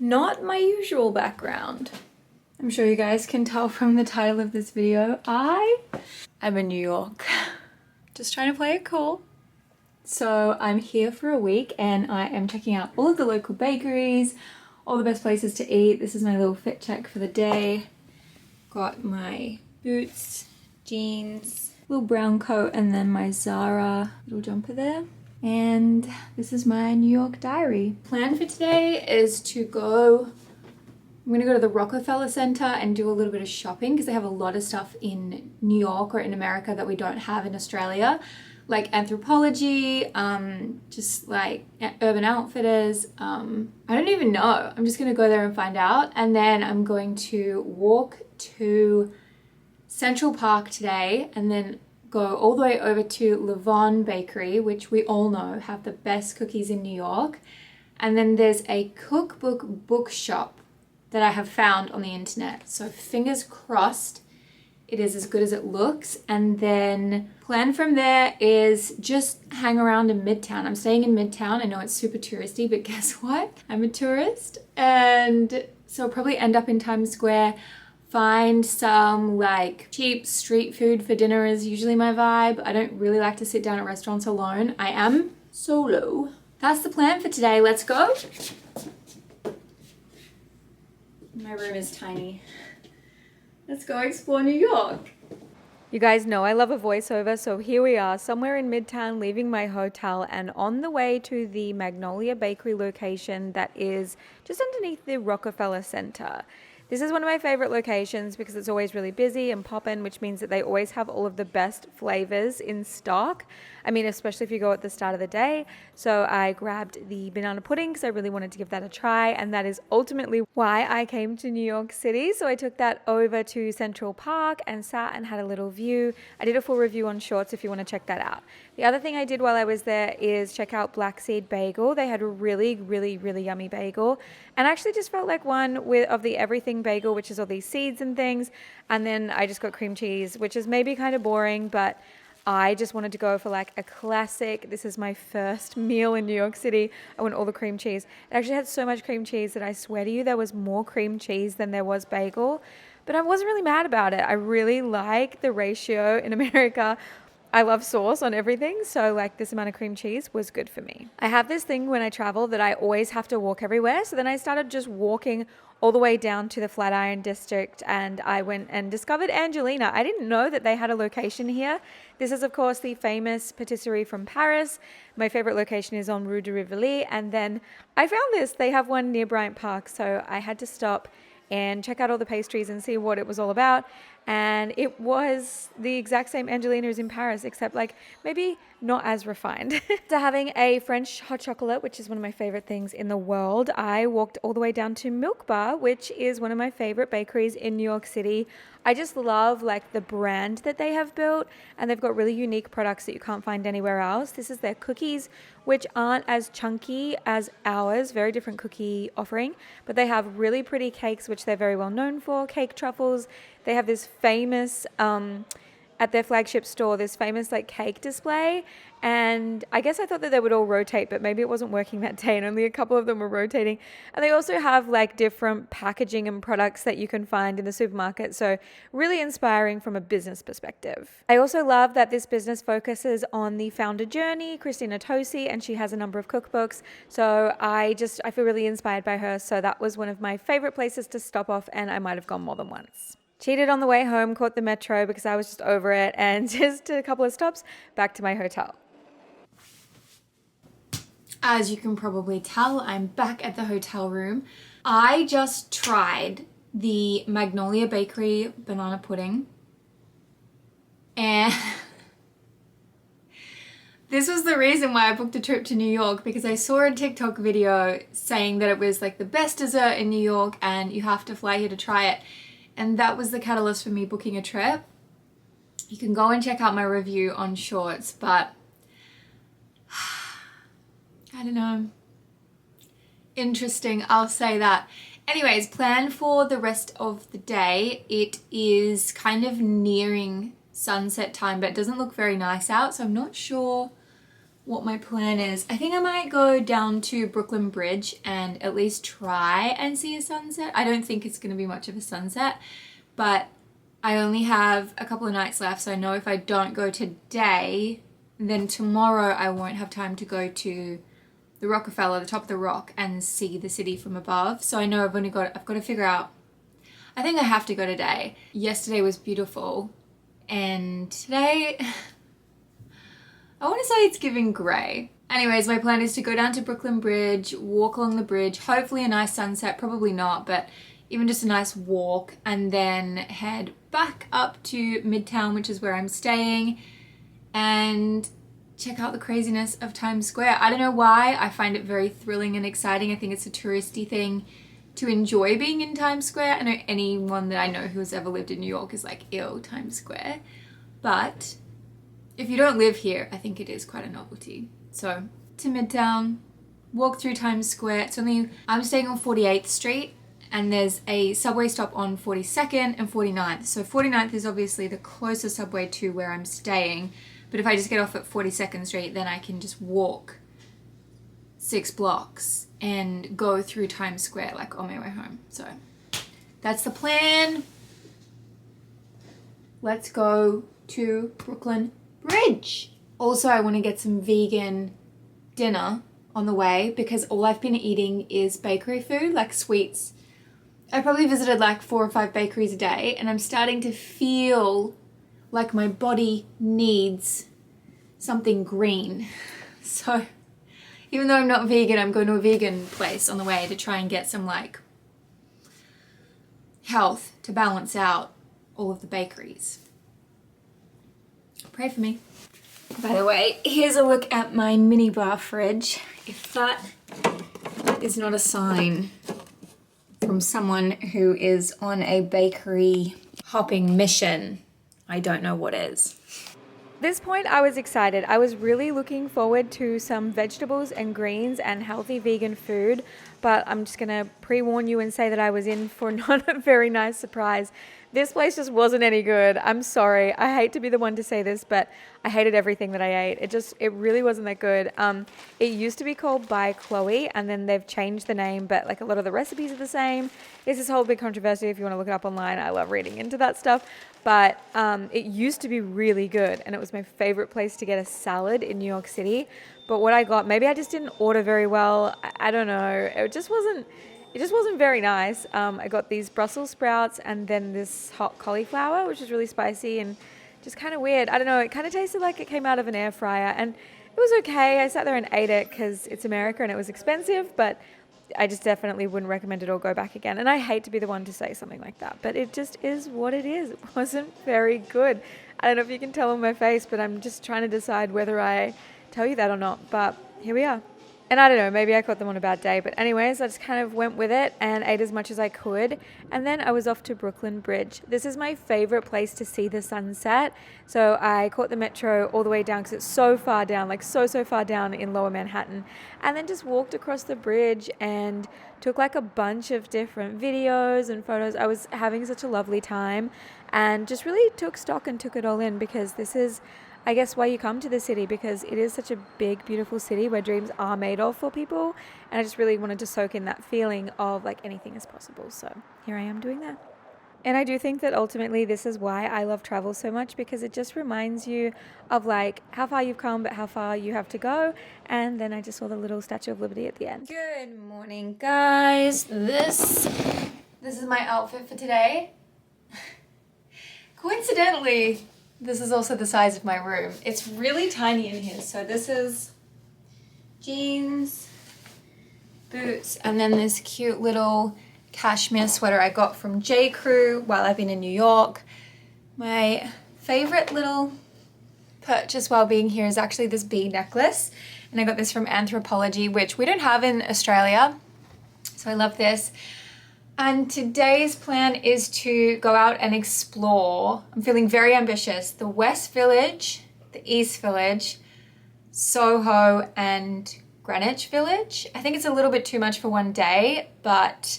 not my usual background. I'm sure you guys can tell from the title of this video, I'm in New York. Just trying to play it cool. So I'm here for a week and I am checking out all of the local bakeries, all the best places to eat. This is my little fit check for the day. Got my boots, jeans, little brown coat, and then my Zara little jumper there. And this is my New York diary. Plan for today is to I'm gonna go to the Rockefeller Center and do a little bit of shopping because they have a lot of stuff in New York or in America that we don't have in Australia, like Anthropologie, just like Urban Outfitters. I don't even know. I'm just gonna go there and find out. And then I'm going to walk to Central Park today and then go all the way over to Levain Bakery, which we all know have the best cookies in New York. And then there's a cookbook bookshop that I have found on the internet. So fingers crossed it is as good as it looks. And then plan from there is just hang around in Midtown. I'm staying in Midtown. I know it's super touristy, but guess what? I'm a tourist. And so I'll probably end up in Times Square. Find some like cheap street food for dinner is usually my vibe. I don't really like to sit down at restaurants alone. I am solo. That's the plan for today. Let's go. My room is tiny. Let's go explore New York. You guys know I love a voiceover, so here we are, somewhere in Midtown, leaving my hotel and on the way to the Magnolia Bakery location that is just underneath the Rockefeller Center. This is one of my favorite locations because it's always really busy and poppin', which means that they always have all of the best flavors in stock. I mean, especially if you go at the start of the day. So I grabbed the banana pudding because I really wanted to give that a try. And that is ultimately why I came to New York City. So I took that over to Central Park and sat and had a little view. I did a full review on Shorts if you want to check that out. The other thing I did while I was there is check out Blackseed Bagel. They had a really, really, really yummy bagel. And I actually just felt like one of the everything bagel, which is all these seeds and things. And then I just got cream cheese, which is maybe kind of boring, but I just wanted to go for like a classic. This is my first meal in New York City. I want all the cream cheese. It actually had so much cream cheese that I swear to you, there was more cream cheese than there was bagel. But I wasn't really mad about it. I really like the ratio in America. I love sauce on everything, so like this amount of cream cheese was good for me. I have this thing when I travel that I always have to walk everywhere, so then I started just walking all the way down to the Flatiron District and I went and discovered Angelina. I didn't know that they had a location here. This is of course the famous patisserie from Paris. My favorite location is on Rue de Rivoli, and then I found this. They have one near Bryant Park, so I had to stop and check out all the pastries and see what it was all about. And it was the exact same Angelina as in Paris, except like maybe not as refined. So having a French hot chocolate, which is one of my favorite things in the world, I walked all the way down to Milk Bar, which is one of my favorite bakeries in New York City. I just love like the brand that they have built, and they've got really unique products that you can't find anywhere else. This is their cookies, which aren't as chunky as ours, very different cookie offering, but they have really pretty cakes, which they're very well known for, cake truffles. They have this famous, at their flagship store, this famous like cake display. And I guess I thought that they would all rotate, but maybe it wasn't working that day and only a couple of them were rotating. And they also have like different packaging and products that you can find in the supermarket. So really inspiring from a business perspective. I also love that this business focuses on the founder journey, Christina Tosi, and she has a number of cookbooks. So I feel really inspired by her. So that was one of my favorite places to stop off, and I might have gone more than once. Cheated on the way home, caught the metro because I was just over it, and just a couple of stops back to my hotel. As you can probably tell, I'm back at the hotel room. I just tried the Magnolia Bakery banana pudding, and this was the reason why I booked a trip to New York, because I saw a TikTok video saying that it was like the best dessert in New York and you have to fly here to try it. And that was the catalyst for me booking a trip. You can go and check out my review on Shorts, but I don't know. Interesting, I'll say that. Anyways, plan for the rest of the day. It is kind of nearing sunset time, but it doesn't look very nice out, so I'm not sure what my plan is. I think I might go down to Brooklyn Bridge and at least try and see a sunset. I don't think it's going to be much of a sunset, but I only have a couple of nights left, so I know if I don't go today, then tomorrow I won't have time to go to the Rockefeller, the top of the rock, and see the city from above. So I know I've got to figure out, I think I have to go today. Yesterday was beautiful, and today, I want to say it's giving grey. Anyways, my plan is to go down to Brooklyn Bridge, walk along the bridge, hopefully a nice sunset, probably not, but even just a nice walk, and then head back up to Midtown, which is where I'm staying, and check out the craziness of Times Square. I don't know why, I find it very thrilling and exciting. I think it's a touristy thing to enjoy being in Times Square. I know anyone that I know who has ever lived in New York is like, ew, Times Square. But if you don't live here, I think it is quite a novelty. So to Midtown, walk through Times Square. I'm staying on 48th Street, and there's a subway stop on 42nd and 49th. So 49th is obviously the closest subway to where I'm staying, but if I just get off at 42nd Street, then I can just walk 6 blocks and go through Times Square like on my way home. So that's the plan. Let's go to Brooklyn Bridge. Also, I want to get some vegan dinner on the way because all I've been eating is bakery food, like sweets. I probably visited like 4 or 5 bakeries a day, and I'm starting to feel like my body needs something green. So even though I'm not vegan, I'm going to a vegan place on the way to try and get some like health to balance out all of the bakeries. Pray for me. By the way, here's a look at my mini bar fridge. If that is not a sign from someone who is on a bakery hopping mission, I don't know what is. At this point, I was excited. I was really looking forward to some vegetables and greens and healthy vegan food, but I'm just gonna pre-warn you and say that I was in for not a very nice surprise. This place just wasn't any good. I'm sorry. I hate to be the one to say this, but I hated everything that I ate. It really wasn't that good. It used to be called By Chloe, and then they've changed the name, but like a lot of the recipes are the same. It's this whole big controversy if you want to look it up online. I love reading into that stuff. But it used to be really good, and it was my favorite place to get a salad in New York City. But what I got, maybe I just didn't order very well. I don't know. It just wasn't very nice. I got these Brussels sprouts and then this hot cauliflower, which is really spicy and just kind of weird. I don't know. It kind of tasted like it came out of an air fryer, and it was okay. I sat there and ate it because it's America and it was expensive, but I just definitely wouldn't recommend it or go back again. And I hate to be the one to say something like that, but it just is what it is. It wasn't very good. I don't know if you can tell on my face, but I'm just trying to decide whether I tell you that or not. But here we are. And I don't know, maybe I caught them on a bad day. But anyways, I just kind of went with it and ate as much as I could. And then I was off to Brooklyn Bridge. This is my favorite place to see the sunset. So I caught the metro all the way down because it's so far down, like so far down in lower Manhattan. And then just walked across the bridge and took like a bunch of different videos and photos. I was having such a lovely time and just really took stock and took it all in, because this is, I guess, why you come to the city, because it is such a big, beautiful city where dreams are made of for people. And I just really wanted to soak in that feeling of like anything is possible. So here I am doing that. And I do think that ultimately this is why I love travel so much, because it just reminds you of like how far you've come, but how far you have to go. And then I just saw the little Statue of Liberty at the end. Good morning, guys. This is my outfit for today. Coincidentally, this is also the size of my room. It's really tiny in here. So this is jeans, boots, and then this cute little cashmere sweater I got from J. Crew while I've been in New York. My favorite little purchase while being here is actually this bee necklace. And I got this from Anthropology, which we don't have in Australia. So I love this. And today's plan is to go out and explore. I'm feeling very ambitious. The West Village, the East Village, Soho, and Greenwich Village. I think it's a little bit too much for one day, but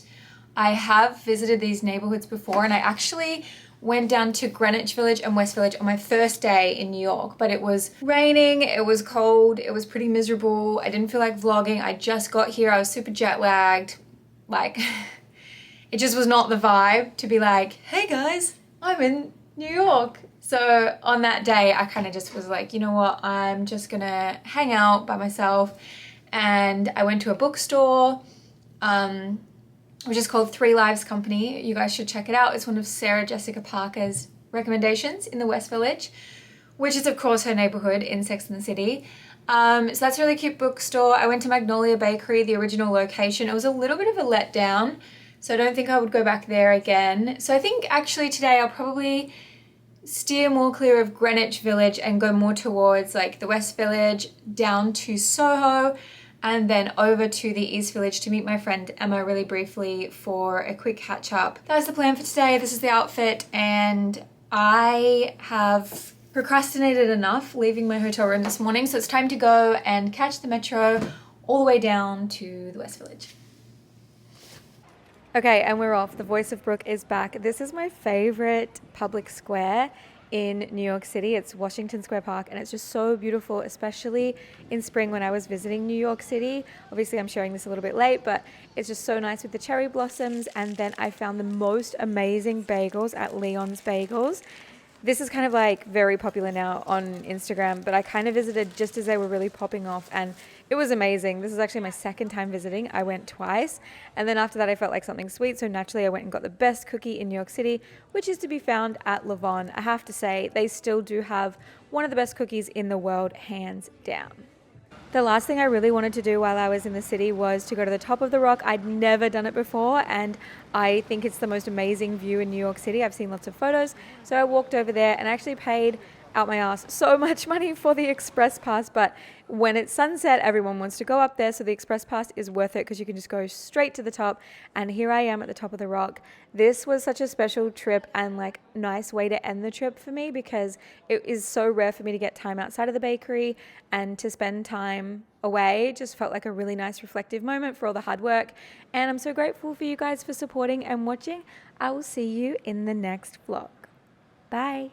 I have visited these neighborhoods before, and I actually went down to Greenwich Village and West Village on my first day in New York, but it was raining, it was cold, it was pretty miserable. I didn't feel like vlogging. I just got here, I was super jet lagged. Like, it just was not the vibe to be like, hey guys, I'm in New York. So on that day, I kind of just was like, you know what, I'm just gonna hang out by myself. And I went to a bookstore, which is called Three Lives Company. You guys should check it out. It's one of Sarah Jessica Parker's recommendations in the West Village, which is of course her neighborhood in Sex and the City. So that's a really cute bookstore. I went to Magnolia Bakery, the original location. It was a little bit of a letdown, so I don't think I would go back there again. So I think actually today I'll probably steer more clear of Greenwich Village and go more towards like the West Village, down to Soho, and then over to the East Village to meet my friend Emma really briefly for a quick catch up. That's the plan for today. This is the outfit, and I have procrastinated enough leaving my hotel room this morning, so it's time to go and catch the metro all the way down to the West Village. Okay, and we're off. The voice of Brooke is back. This is my favorite public square in New York City. It's Washington Square Park, and it's just so beautiful, especially in spring when I was visiting New York City. Obviously, I'm sharing this a little bit late, but it's just so nice with the cherry blossoms. And then I found the most amazing bagels at Leon's Bagels. This is kind of like very popular now on Instagram, but I kind of visited just as they were really popping off, and it was amazing. This is actually my second time visiting. I went twice, and then after that I felt like something sweet, so naturally I went and got the best cookie in New York City, which is to be found at Levain. I have to say, they still do have one of the best cookies in the world, hands down. The last thing I really wanted to do while I was in the city was to go to the top of the rock. I'd never done it before, and I think it's the most amazing view in New York City. I've seen lots of photos, so I walked over there and actually paid out my ass so much money for the express pass, but when it's sunset, everyone wants to go up there, so the express pass is worth it because you can just go straight to the top. And here I am at the top of the rock. This was such a special trip and like nice way to end the trip for me, because it is so rare for me to get time outside of the bakery, and to spend time away just felt like a really nice reflective moment for all the hard work. And I'm so grateful for you guys for supporting and watching. I will see you in the next vlog. Bye.